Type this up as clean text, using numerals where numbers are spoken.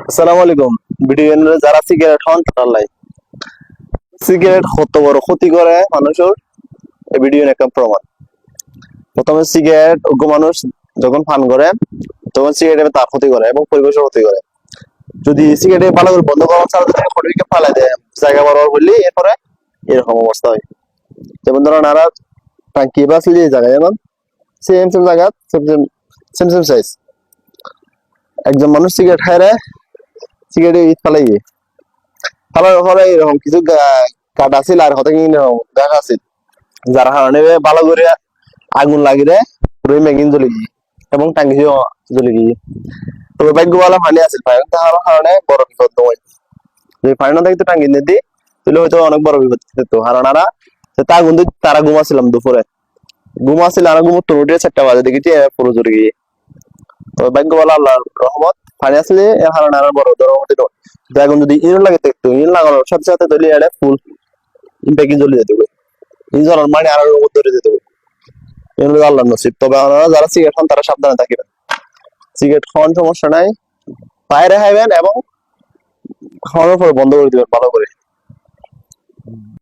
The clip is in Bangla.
আসসালামু আলাইকুম। ভিডিও যারা সিগারেট খান তারা লাই সিগারেট কত বড় ক্ষতি করে মানুষের এই ভিডিও একটা প্রমাণ। প্রথমে সিগারেট অজ্ঞ মানুষ যখন পান করে তখন সিগারেট তার ক্ষতি করে এবং পরিবেশের ক্ষতি করে। যদি সিগারেট ভালো করে বন্ধ করার ছাড়া যদি পরিবেশকে ফালাই দেয় জায়গা বরাবর হইলে এরপরে এরকম অবস্থা হয়। যেমন ধরুন আর টাঙ্কি বা যে জায়গায় যেমন সেম সেম জায়গা same same same same size একজন মানুষ সিগারেট খায় সিগারেট ইট ফালাই ফালার পরে এরকম কিছু কাঠ আছিল আর হতে দেখা আছিল যার কারণে ভালো করে আগুন লাগিয়ে পুরো মেগিন জ্বলে গিয়ে এবং টাঙ্গি জ্বলে গিয়ে তবে ভাগ্যওয়ালা পানি আছিল পানি তাহার কারণে বড় বিপদ নয়। যদি পানি না থাকতো টাঙ্গি দিয়ে তাহলে হয়তো অনেক বড় বিপদ হতো। কারণ তা আগুন তারা ঘুমাছিলাম দুপুরে ঘুমাছিল আর ঘুমো তোর 4টা বাজে দেখেছি পুরো জ্বলে গিয়ে। তবে ভাগ্যওয়ালা আল্লাহর রহমত পানি আসলে এর কারণে আর বড় ধরো এখন যদি ইন লাগে দেখতো ইন লাগানোর সাথে সাথে তৈরি এটা ফুল ইনটা কি জ্বলে যেতে হবে ইন জ্বলার মানে আর ধরে যেতে হবে। এগুলো আল্লাহ নসিব। তবে আপনারা যারা সিগারেট খান তারা সাবধানে থাকবেন। সিগারেট খাওয়ার সমস্যা নাই, বাইরে খাইবেন এবং খাওয়ানোর পরে বন্ধ করে দিবেন ভালো করে।